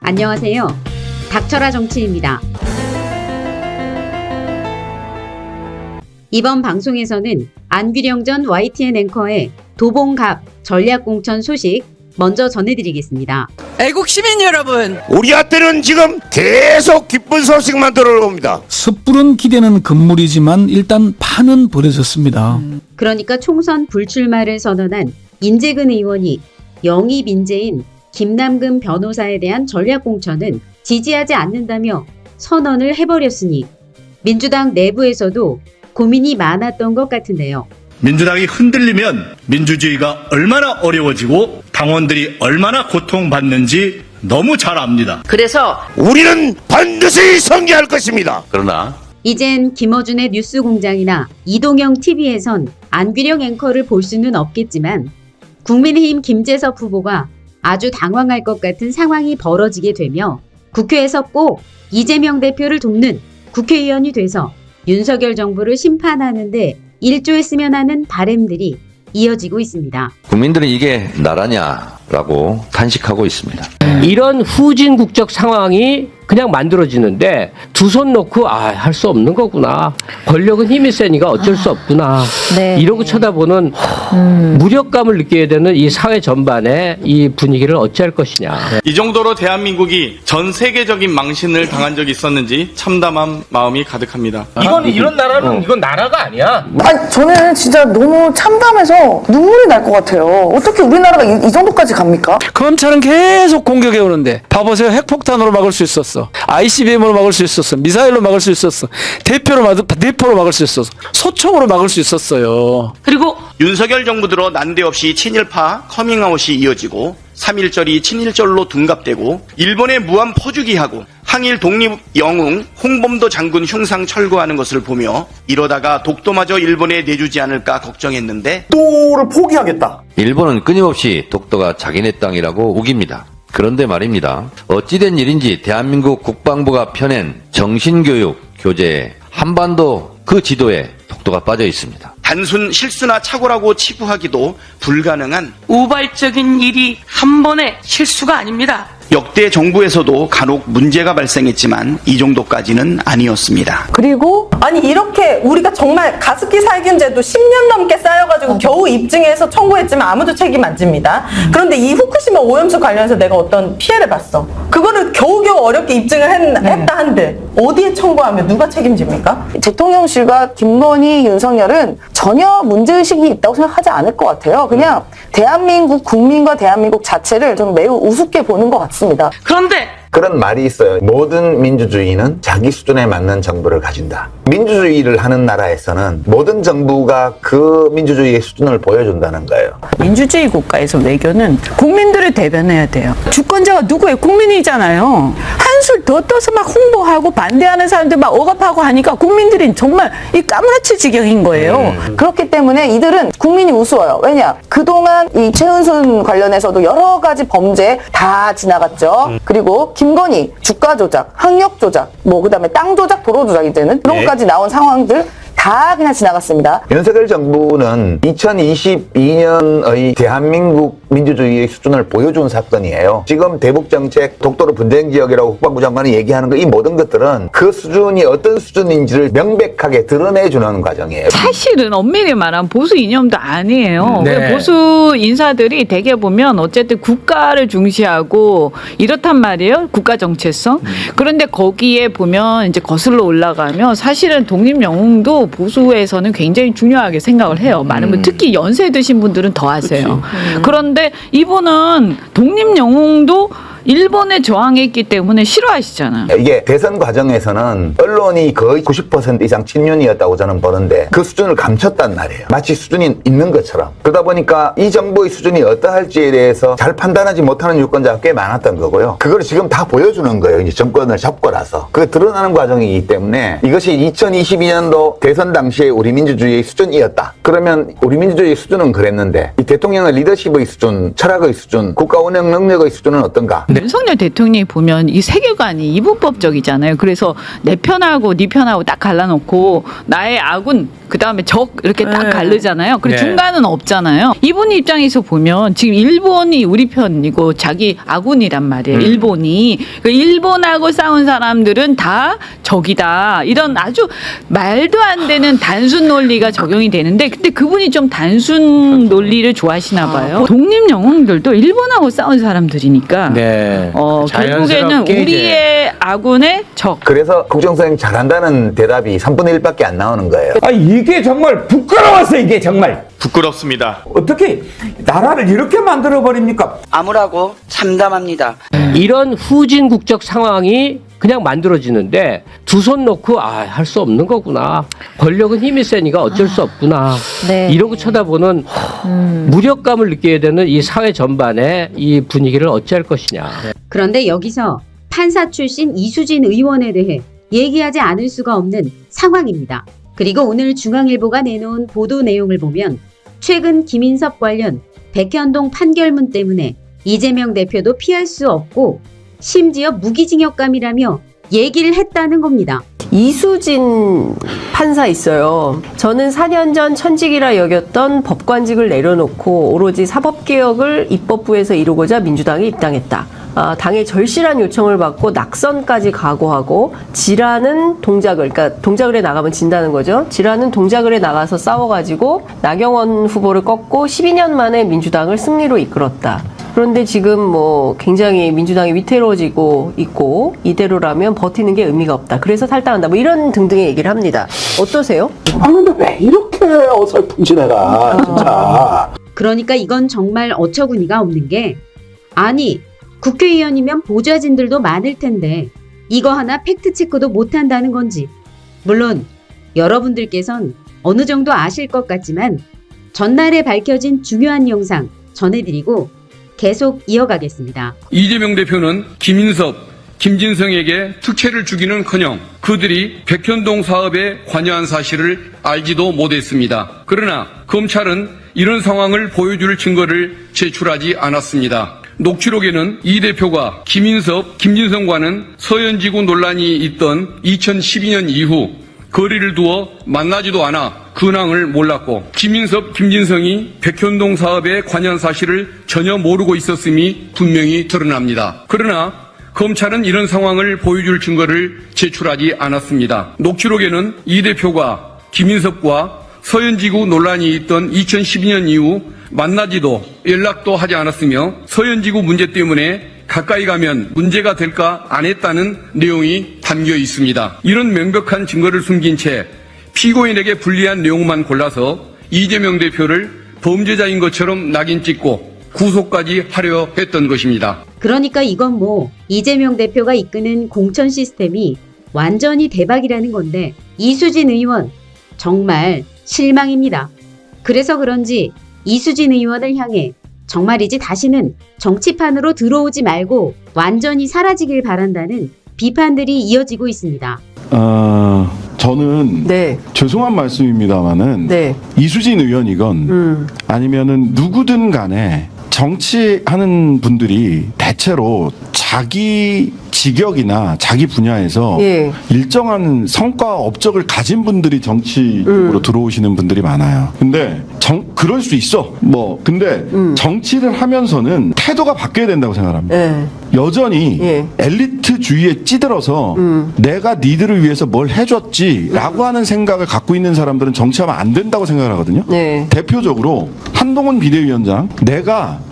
안녕하세요. 닥쳐라 정치입니다. 이번 방송에서는 안규령 전 YTN 앵커의 도봉갑 전략공천 소식 먼저 전해드리겠습니다. 애국 시민 여러분, 우리한테는 지금 계속 기쁜 소식만 들어옵니다. 섣부른 기대는 금물이지만 일단 판은 벌어졌습니다. 그러니까 총선 불출마를 선언한 인재근 의원이 영입 인재인 김남근 변호사에 대한 전략공천은 지지하지 않는다며 선언을 해버렸으니 민주당 내부에서도 고민이 많았던 것 같은데요. 민주당이 흔들리면 민주주의가 얼마나 어려워지고 당원들이 얼마나 고통받는지 너무 잘 압니다. 그래서 우리는 반드시 승리할 것입니다. 그러나 이젠 김어준의 뉴스공장이나 이동형 TV에선 안규령 앵커를 볼 수는 없겠지만 국민의힘 김재섭 후보가 아주 당황할 것 같은 상황이 벌어지게 되며 국회에서 꼭 이재명 대표를 돕는 국회의원이 돼서 윤석열 정부를 심판하는 데 일조했으면 하는 바람들이 이어지고 있습니다. 국민들은 이게 나라냐라고 탄식하고 있습니다. 이런 후진국적 상황이 그냥 만들어지는데 두 손 놓고 할 수 없는 거구나. 권력은 힘이 세니까 어쩔 수 없구나. 이러고 쳐다보는 무력감을 느끼게 되는 이 사회 전반의 이 분위기를 어찌할 것이냐. 이 정도로 대한민국이 전 세계적인 망신을 당한 적이 있었는지 참담한 마음이 가득합니다. 이런 나라는 이건 나라가 아니야. 아니, 저는 진짜 너무 참담해서 눈물이 날 것 같아요. 어떻게 우리나라가 이 정도까지 갑니까? 검찰은 계속 공격해 오는데 봐보세요. 핵폭탄으로 막을 수 있었어. ICBM으로 막을 수 있었어. 미사일로 막을 수 있었어. 대포로 막을 수 있었어. 소총으로 막을 수 있었어요. 그리고 윤석열 정부 들어 난데없이 친일파 커밍아웃이 이어지고 3.1절이 친일절로 둔갑되고 일본에 무한 퍼주기하고 항일 독립 영웅 홍범도 장군 흉상 철거하는 것을 보며 이러다가 독도마저 일본에 내주지 않을까 걱정했는데 독도를 포기하겠다. 일본은 끊임없이 독도가 자기네 땅이라고 우깁니다. 그런데 말입니다. 어찌된 일인지 대한민국 국방부가 펴낸 정신교육 교재에 한반도 그 지도에 독도가 빠져 있습니다. 단순 실수나 착오라고 치부하기도 불가능한 우발적인 일이 한 번의 실수가 아닙니다. 역대 정부에서도 간혹 문제가 발생했지만 이 정도까지는 아니었습니다. 그리고 아니 이렇게 우리가 정말 가습기 살균제도 10년 넘게 쌓여가지고 겨우 입증해서 청구했지만 아무도 책임 안 집니다. 그런데 이 후쿠시마 오염수 관련해서 내가 어떤 피해를 봤어. 그거를 겨우겨우 어렵게 입증을 했다 한들 어디에 청구하면 누가 책임집니까? 대통령실과 김건희, 윤석열은 전혀 문제의식이 있다고 생각하지 않을 것 같아요. 그냥 대한민국 국민과 대한민국 자체를 좀 매우 우습게 보는 것 같습니다. 그런데 그런 말이 있어요. 모든 민주주의는 자기 수준에 맞는 정부를 가진다. 민주주의를 하는 나라에서는 모든 정부가 그 민주주의의 수준을 보여준다는 거예요. 민주주의 국가에서 외교는 국민들을 대변해야 돼요. 주권자가 누구예요? 국민이잖아요. 한술 더 떠서 막 홍보하고 반대하는 사람들 막 억압하고 하니까 국민들이 정말 이 까무라칠 지경인 거예요. 그렇기 때문에 이들은 국민이 우스워요. 왜냐? 그동안 이 최은순 관련해서도 여러 가지 범죄 다 지나갔죠. 그리고 김건희 주가 조작, 학력 조작, 그다음에 땅 조작, 도로 조작 이제는 그런 것까지 나온 상황들 다 그냥 지나갔습니다. 윤석열 정부는 2022년의 대한민국 민주주의의 수준을 보여준 사건이에요. 지금 대북정책, 독도로 분쟁 지역이라고 국방부 장관이 얘기하는 이 모든 것들은 그 수준이 어떤 수준인지를 명백하게 드러내주는 과정이에요. 사실은 엄밀히 말하면 보수 이념도 아니에요. 보수 인사들이 대개 보면 어쨌든 국가를 중시하고 이렇단 말이에요. 국가 정체성. 그런데 거기에 보면 이제 거슬러 올라가면 사실은 독립 영웅도 보수에서는 굉장히 중요하게 생각을 해요. 많은 분, 특히 연세 드신 분들은 더 하세요. 그런데 이분은 독립 영웅도 일본에 저항했기 때문에 싫어하시잖아요. 이게 대선 과정에서는 언론이 거의 90% 이상 친윤이었다고 저는 보는데 그 수준을 감췄단 말이에요. 마치 수준이 있는 것처럼. 그러다 보니까 이 정부의 수준이 어떠할지에 대해서 잘 판단하지 못하는 유권자가 꽤 많았던 거고요. 그걸 지금 다 보여주는 거예요. 이제 정권을 잡고 나서. 그게 드러나는 과정이기 때문에 이것이 2022년도 대선 당시에 우리 민주주의의 수준이었다. 그러면 우리 민주주의의 수준은 그랬는데 이 대통령의 리더십의 수준, 철학의 수준, 국가 운영 능력의 수준은 어떤가? 윤석열 대통령이 보면 이 세계관이 이분법적이잖아요. 그래서 내 편하고 네 편하고 딱 갈라놓고 나의 아군 그다음에 적 이렇게 딱 가르잖아요. 그리고 네. 중간은 없잖아요. 이분 입장에서 보면 지금 일본이 우리 편이고 자기 아군이란 말이에요. 일본이. 그 일본하고 싸운 사람들은 다 적이다. 이런 아주 말도 안 되는 단순 논리가 적용이 되는데 근데 그분이 좀 단순 논리를 좋아하시나 봐요. 독립 영웅들도 일본하고 싸운 사람들이니까 네. 결국에는 자연스럽게 우리의 아군의 적. 그래서 국정수행 잘한다는 대답이 3분의 1밖에 안 나오는 거예요. 아, 이게 정말 부끄러워서 이게 정말 부끄럽습니다. 어떻게 나라를 이렇게 만들어 버립니까? 암울하고 참담합니다. 이런 후진 국적 상황이 그냥 만들어지는데 두 손 놓고 할 수 없는 거구나. 권력은 힘이 세니까 어쩔 수 없구나. 네. 이러고 쳐다보는 무력감을 느끼게 되는 이 사회 전반의 이 분위기를 어찌할 것이냐. 그런데 여기서 판사 출신 이수진 의원에 대해 얘기하지 않을 수가 없는 상황입니다. 그리고 오늘 중앙일보가 내놓은 보도 내용을 보면 최근 김인섭 관련 백현동 판결문 때문에 이재명 대표도 피할 수 없고 심지어 무기징역감이라며 얘기를 했다는 겁니다. 이수진 판사 있어요. 저는 4년 전 천직이라 여겼던 법관직을 내려놓고 오로지 사법개혁을 입법부에서 이루고자 민주당에 입당했다. 당의 절실한 요청을 받고 낙선까지 각오하고 지라는 동작을, 그러니까 동작을 해 나가면 진다는 거죠. 지라는 동작을 해 나가서 싸워가지고 나경원 후보를 꺾고 12년 만에 민주당을 승리로 이끌었다. 그런데 지금 뭐 굉장히 민주당이 위태로워지고 있고 이대로라면 버티는 게 의미가 없다. 그래서 탈당한다. 뭐 이런 등등의 얘기를 합니다. 어떠세요? 근데 왜 이렇게 어설픈지내가 진짜. 그러니까 이건 정말 어처구니가 없는 게 아니 국회의원이면 보좌진들도 많을 텐데 이거 하나 팩트체크도 못한다는 건지 물론 여러분들께선 어느 정도 아실 것 같지만 전날에 밝혀진 중요한 영상 전해드리고 계속 이어가겠습니다. 이재명 대표는 김인섭, 김진성에게 특혜를 주기는커녕 그들이 백현동 사업에 관여한 사실을 알지도 못했습니다. 그러나 검찰은 이런 상황을 보여줄 증거를 제출하지 않았습니다. 녹취록에는 이 대표가 김인섭, 김진성과는 서현지구 논란이 있던 2012년 이후 거리를 두어 만나지도 않아 근황을 몰랐고 김인섭, 김진성이 백현동 사업에 관여한 사실을 전혀 모르고 있었음이 분명히 드러납니다. 그러나 검찰은 이런 상황을 보여줄 증거를 제출하지 않았습니다. 녹취록에는 이 대표가 김인섭과 서현지구 논란이 있던 2012년 이후 만나지도 연락도 하지 않았으며 서현지구 문제 때문에 가까이 가면 문제가 될까 안 했다는 내용이 담겨 있습니다. 이런 명백한 증거를 숨긴 채 피고인에게 불리한 내용만 골라서 이재명 대표를 범죄자인 것처럼 낙인 찍고 구속까지 하려 했던 것입니다. 그러니까 이건 뭐 이재명 대표가 이끄는 공천 시스템이 완전히 대박이라는 건데 이수진 의원 정말 실망입니다. 그래서 그런지 이수진 의원을 향해 정말이지 다시는 정치판으로 들어오지 말고 완전히 사라지길 바란다는 비판들이 이어지고 있습니다. 저는 죄송한 말씀입니다만은 이수진 의원이건 아니면은 누구든 간에 정치하는 분들이 대체로 자기 직역이나 자기 분야에서 일정한 성과 업적을 가진 분들이 정치로 들어오시는 분들이 많아요. 근데 그럴 수 있어. 근데 정치를 하면서는 태도가 바뀌어야 된다고 생각합니다. 여전히 엘리트주의에 찌들어서 내가 니들을 위해서 뭘 해줬지라고 하는 생각을 갖고 있는 사람들은 정치하면 안 된다고 생각을 하거든요. 대표적으로 한동훈 비대위원장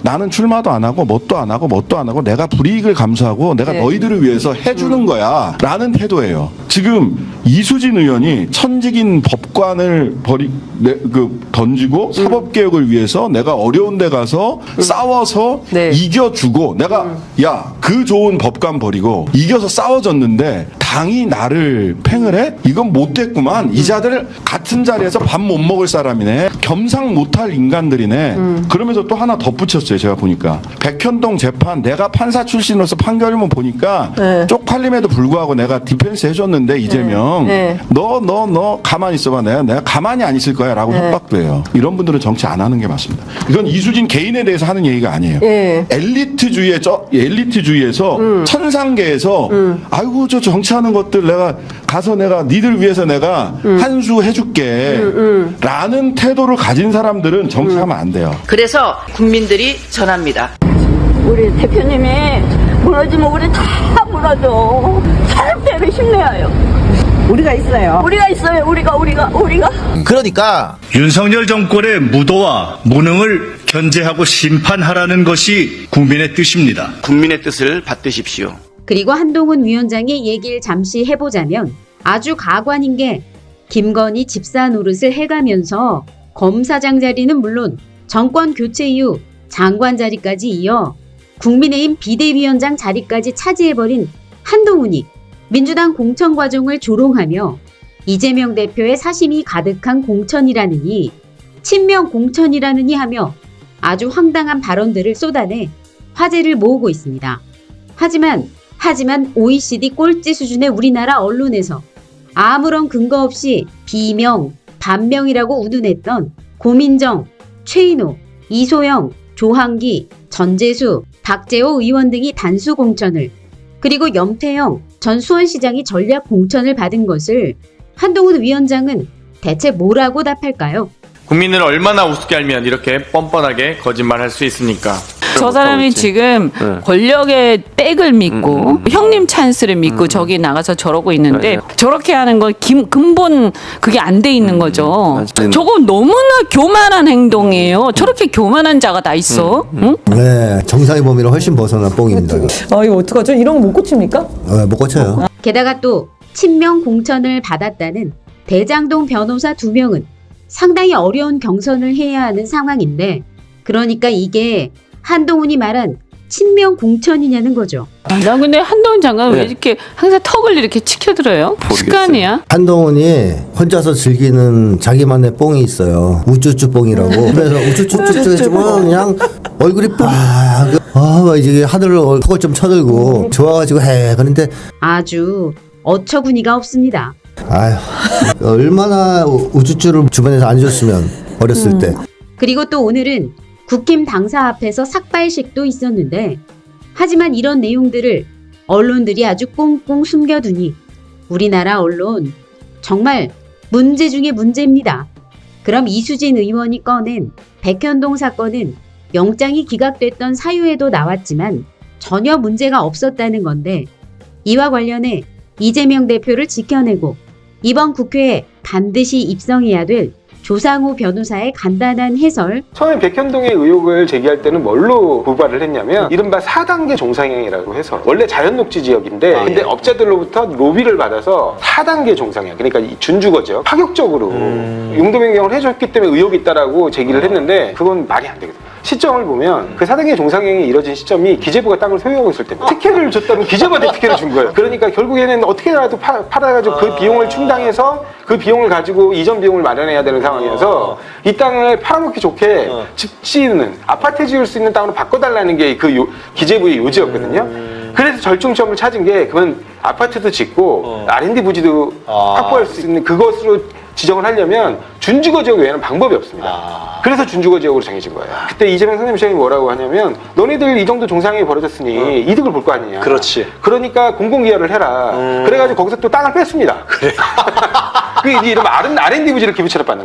나는 출마도 안 하고 뭣도 안 하고 내가 불이익을 감수하고 내가 너희들을 위해서 해주는 거야 라는 태도예요. 지금 이수진 의원이 천직인 법관을 던지고 사법개혁을 위해서 내가 어려운 데 가서 싸워서 이겨주고 내가 그 좋은 법관 버리고 이겨서 싸워줬는데 당이 나를 팽을 해? 이건 못됐구만. 이 자들 같은 자리에서 밥 못 먹을 사람이네. 겸상 못할 인간들이네. 그러면서 또 하나 덧붙였어요. 제가 보니까 백현동 재판 내가 판사 출신으로서 판결문 보니까 쪽팔림에도 불구하고 내가 디펜스 해줬는데 이재명 너 가만히 있어봐. 내가 가만히 안 있을 거야 라고 협박도 해요. 이런 분들은 정치 안 하는 게 맞습니다. 이건 이수진 개인에 대해서 하는 얘기가 아니에요. 엘리트주의에서 천상계에서 아이고 저 정치하는 것들 내가 가서 내가 니들 위해서 내가 한 수 해줄게 라는 태도를 가진 사람들은 정치하면 안 돼요. 그래서 국민들이 전합니다. 우리 대표님이 무너지면 우리 다 무너져. 절대로 힘내어요. 우리가 있어요. 우리가 있어요. 우리가. 그러니까 윤석열 정권의 무도와 무능을 견제하고 심판하라는 것이 국민의 뜻입니다. 국민의 뜻을 받드십시오. 그리고 한동훈 위원장의 얘기를 잠시 해보자면 아주 가관인 게 김건희 집사 노릇을 해가면서 검사장 자리는 물론 정권 교체 이후 장관 자리까지 이어 국민의힘 비대위원장 자리까지 차지해버린 한동훈이 민주당 공천 과정을 조롱하며 이재명 대표의 사심이 가득한 공천이라느니 친명 공천이라느니 하며 아주 황당한 발언들을 쏟아내 화제를 모으고 있습니다. 하지만 OECD 꼴찌 수준의 우리나라 언론에서 아무런 근거 없이 비명, 반명이라고 운운했던 고민정, 최인호, 이소영, 조항기, 전재수, 박재호 의원 등이 단수 공천을 그리고 염태영 전 수원시장이 전략 공천을 받은 것을 한동훈 위원장은 대체 뭐라고 답할까요? 국민을 얼마나 우습게 알면 이렇게 뻔뻔하게 거짓말할 수 있습니까? 저 사람이 지금 권력의 백을 믿고 형님 찬스를 믿고 저기 나가서 저러고 있는데 저렇게 하는 건 근본 그게 안 돼 있는 거죠. 저건 너무나 교만한 행동이에요. 저렇게 교만한 자가 다 있어. 응? 네, 정상의 범위를 훨씬 벗어난 뽕입니다. 이거 어떡하죠? 이런 거 못 고칩니까? 못 고쳐요. 게다가 또 친명 공천을 받았다는 대장동 변호사 2명은 상당히 어려운 경선을 해야 하는 상황인데 그러니까 이게 한동훈이 말한 친명 공천이냐는 거죠. 나 근데 한동훈 장관 왜 이렇게 항상 턱을 이렇게 치켜들어요? 습관이야? 한동훈이 혼자서 즐기는 자기만의 뽕이 있어요. 우쭈쭈 뽕이라고. 그래서 우쭈쭈쭈 해주면 그냥 얼굴이 막 이제 하늘을 턱을 좀 쳐들고 좋아가지고 해. 그런데 아주 어처구니가 없습니다. 아휴 얼마나 우쭈쭈를 주변에서 안 줬으면 어렸을 때. 그리고 또 오늘은 국힘 당사 앞에서 삭발식도 있었는데 하지만 이런 내용들을 언론들이 아주 꽁꽁 숨겨두니 우리나라 언론 정말 문제 중에 문제입니다. 그럼 이수진 의원이 꺼낸 백현동 사건은 영장이 기각됐던 사유에도 나왔지만 전혀 문제가 없었다는 건데 이와 관련해 이재명 대표를 지켜내고 이번 국회에 반드시 입성해야 될 조상우 변호사의 간단한 해설. 처음에 백현동의 의혹을 제기할 때는 뭘로 고발을 했냐면 이른바 4단계 종상향이라고 해서 원래 자연녹지 지역인데 근데 업자들로부터 로비를 받아서 4단계 종상향 그러니까 이 준주거지역 파격적으로 용도 변경을 해줬기 때문에 의혹이 있다라고 제기를 했는데 그건 말이 안 되거든요. 시점을 보면 그 4단계 종상향이 이뤄진 시점이 기재부가 땅을 소유하고 있을 때입니다. 특혜를 줬다면 기재부한테 특혜를 준 거예요. 그러니까 결국에는 어떻게라도 팔아가지고 그 비용을 충당해서 그 비용을 가지고 이전 비용을 마련해야 되는 상황이어서 이 땅을 팔아먹기 좋게 집 짓는 아파트 지을 수 있는 땅으로 바꿔달라는 게 그 기재부의 요지였거든요. 그래서 절충점을 찾은 게 그건 아파트도 짓고 R&D 부지도 확보할 수 있는 그것으로 지정을 하려면 준주거 지역 외에는 방법이 없습니다. 그래서 준주거 지역으로 정해진 거예요. 그때 이재명 상임시장이 뭐라고 하냐면 너네들 이 정도 종상이 벌어졌으니 이득을 볼 거 아니냐. 그렇지. 그러니까 공공기여를 해라. 그래가지고 거기서 또 땅을 뺐습니다. 그래. 그게 이제 이러면 R&D 부지를 기부채로 받는 거예요.